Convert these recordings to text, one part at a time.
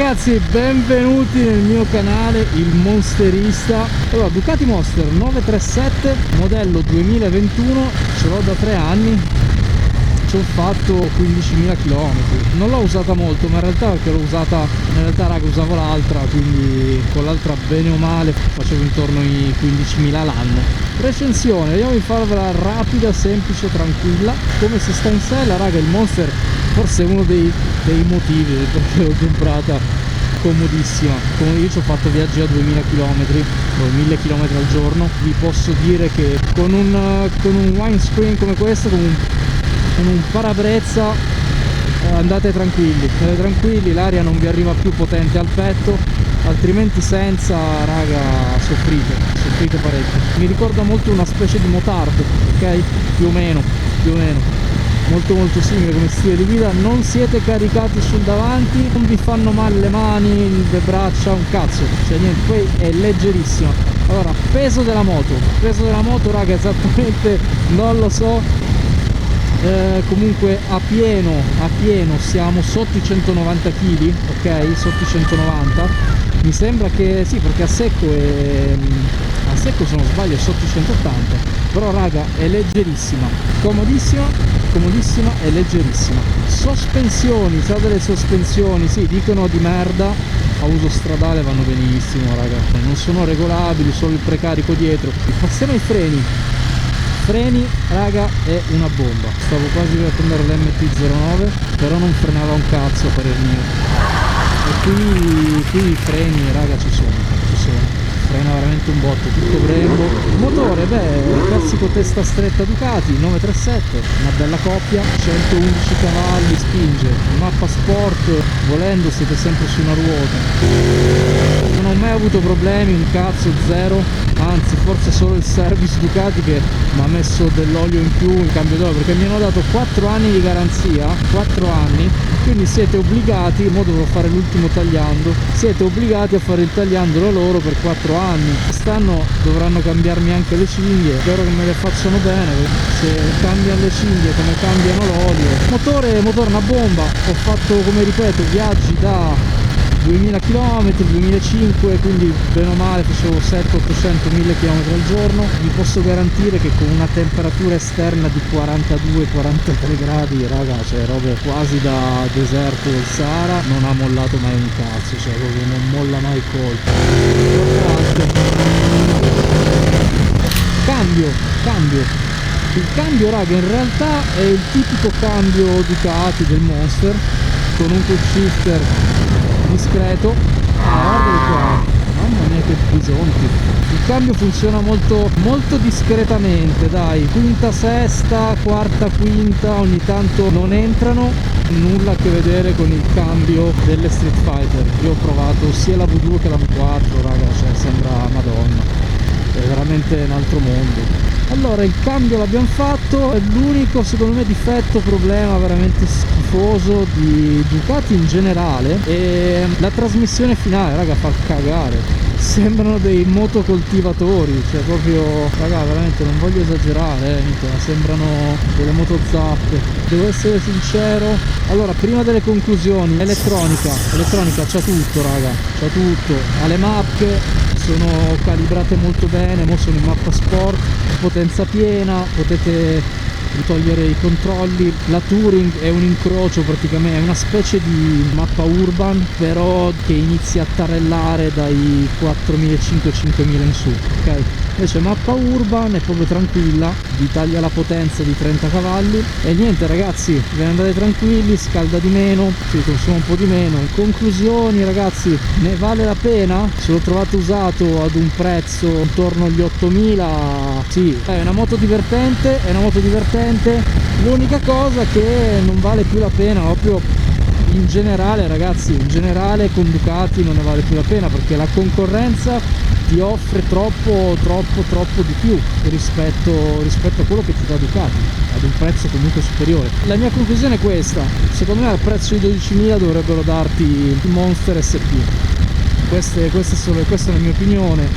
ragazzi, benvenuti nel mio canale, il Monsterista. Allora, Ducati Monster 937 modello 2021, ce l'ho da 3 anni, ci ho fatto 15.000 km. Non l'ho usata molto, ma in realtà perché l'ho usata, in realtà raga, usavo l'altra, quindi con l'altra bene o male facevo intorno ai 15.000 l'anno. Recensione, vediamo di farvela rapida, semplice, tranquilla. Come si sta in sella, raga, il Monster forse è uno dei motivi perché l'ho comprata. Comodissima. Come io ci ho fatto viaggi a 2000 km o 1000 km al giorno, vi posso dire che con un windscreen come questo, con un parabrezza, andate tranquilli, l'aria non vi arriva più potente al petto, altrimenti senza, raga, soffrite parecchio. Mi ricorda molto una specie di motard, ok? Più o meno molto simile come stile di guida. Non siete caricati sul davanti, non vi fanno male le mani, le braccia, un cazzo, cioè niente. Poi è leggerissima. Allora, peso della moto, raga, esattamente non lo so. Comunque a pieno siamo sotto i 190 kg, ok? Sotto i 190 mi sembra, che sì, perché a secco se non sbaglio è sotto i 180, però raga è leggerissima, comodissima e leggerissima. Sospensioni, c'ha delle sospensioni, sì, dicono di merda, a uso stradale vanno benissimo, raga, non sono regolabili, solo il precarico dietro. Passiamo ai freni, raga, è una bomba. Stavo quasi per prendere l'MT-09, però non frenava un cazzo a parer mio. E qui i freni, raga, ci sono. Frena veramente un botto, tutto Brembo. Motore, beh, classico testa stretta Ducati 937, una bella coppia, 111 cavalli, spinge. Mappa sport, volendo siete sempre su una ruota. Non ho mai avuto problemi, un cazzo, zero, anzi forse solo il service Ducati che mi ha messo dell'olio in più in cambio d'olio, perché mi hanno dato 4 anni di garanzia, 4 anni, quindi siete obbligati, mo dovrò fare l'ultimo tagliando, siete obbligati a fare il tagliandolo loro per 4 anni. Quest'anno dovranno cambiarmi anche le cinghie, spero che me le facciano bene, se cambiano le cinghie come cambiano l'olio. Motore una bomba. Ho fatto, come ripeto, viaggi da 2000 km, 2005, quindi bene o male facevo 700, 800, 1000 km al giorno. Vi posso garantire che con una temperatura esterna di 42-43 gradi, raga, cioè robe quasi da deserto del Sahara, non ha mollato mai un cazzo, cioè proprio non molla mai colpo. Cambio. Il cambio, raga, in realtà è il tipico cambio Ducati del Monster, con un quick shifter discreto. Guardate qua, mamma mia che bisonti. Il cambio funziona molto discretamente, dai, quinta, sesta, quarta, quinta, ogni tanto non entrano, nulla a che vedere con il cambio delle Street Fighter. Io ho provato sia la V2 che la V4, raga, cioè sembra Madonna, è veramente un altro mondo. Allora, il cambio l'abbiamo fatto. L'unico, secondo me, difetto, problema veramente schifoso di Ducati in generale è la trasmissione finale, raga, fa cagare. Sembrano dei motocoltivatori, cioè proprio, raga, veramente non voglio esagerare, ma sembrano delle motozappe. Devo essere sincero. Allora, prima delle conclusioni, elettronica c'ha tutto, raga, c'ha tutto. Ha le mappe, sono calibrate molto bene, mo sono in mappa sport, potenza piena, potete togliere i controlli. La Touring è un incrocio, praticamente è una specie di mappa urban, però che inizia a tarellare dai 4.500-5.000 in su, ok? Invece mappa urban è proprio tranquilla, vi taglia la potenza di 30 cavalli e niente, ragazzi, ve ne andate tranquilli, scalda di meno, si consuma un po' di meno. In conclusioni, ragazzi, ne vale la pena? Se lo trovate usato ad un prezzo intorno agli 8.000, sì, è una moto divertente, l'unica cosa che non vale più la pena proprio in generale, ragazzi, in generale con Ducati non ne vale più la pena, perché la concorrenza ti offre troppo di più rispetto a quello che ti dà Ducati ad un prezzo comunque superiore. La mia conclusione è questa: secondo me al prezzo di 12.000 dovrebbero darti il Monster SP. Questa è la mia opinione,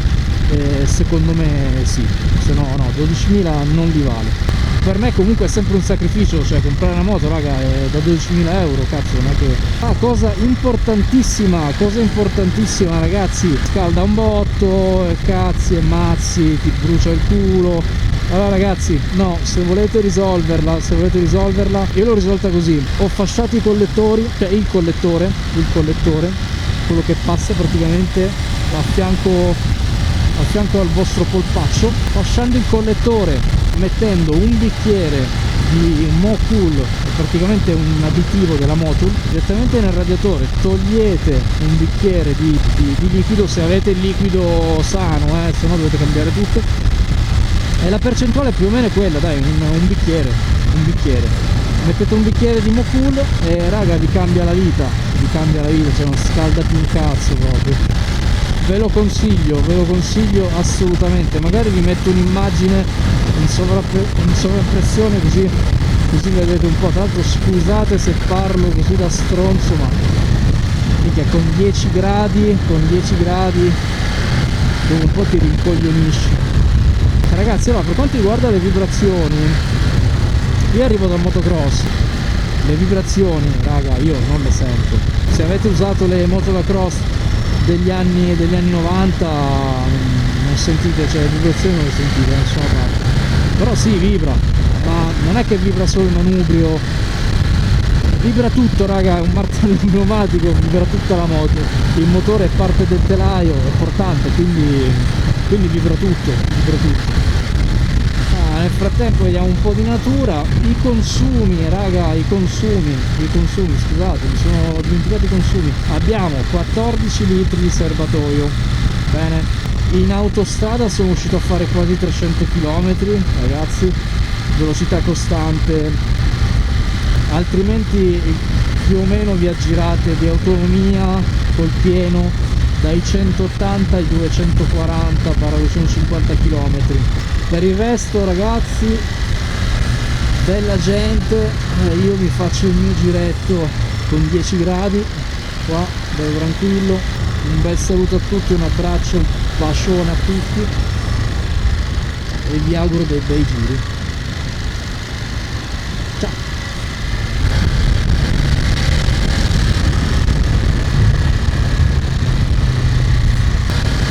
secondo me sì, se no 12.000 non li vale. per me comunque è sempre un sacrificio, cioè comprare una moto, raga, è da 12.000 euro, cazzo, non è che... cosa importantissima ragazzi, scalda un botto, cazzi e mazzi, ti brucia il culo. Allora ragazzi, no, se volete risolverla, io l'ho risolta così: ho fasciato i collettori, cioè il collettore, quello che passa praticamente a fianco al vostro polpaccio, fasciando il collettore, mettendo un bicchiere di Mocool, praticamente un additivo della Motul, direttamente nel radiatore. Togliete un bicchiere di liquido, se avete il liquido sano, se no dovete cambiare tutto. E la percentuale più o meno è quella, dai, un bicchiere. Mettete un bicchiere di Mocool e raga, vi cambia la vita, cioè non scalda più un cazzo proprio. Ve lo consiglio assolutamente. Magari vi metto un'immagine in sovrappressione così vedete un po'. Tra l'altro scusate se parlo così da stronzo, ma minchia, con 10 gradi dopo un po' ti rincoglionisci. Ragazzi, allora, per quanto riguarda le vibrazioni, io arrivo dal motocross, le vibrazioni, raga, io non le sento. Se avete usato le moto da cross degli anni 90 non sentite, cioè le vibrazioni non le sentite da nessuna parte. Però sì, vibra, ma non è che vibra solo il manubrio, vibra tutto, raga, è un martello pneumatico, vibra tutta la moto. Il motore è parte del telaio, è portante, quindi vibra tutto. Nel frattempo vediamo un po' di natura. I consumi, raga, scusate, mi sono dimenticato i consumi. Abbiamo 14 litri di serbatoio, bene. In autostrada sono uscito a fare quasi 300 km, ragazzi, velocità costante, altrimenti più o meno vi aggirate di autonomia col pieno dai 180 ai 240-250 km. Per il resto, ragazzi, bella gente, io mi faccio il mio giretto con 10 gradi qua, bello tranquillo. Un bel saluto a tutti, un abbraccio, un bacione a tutti e vi auguro dei bei giri.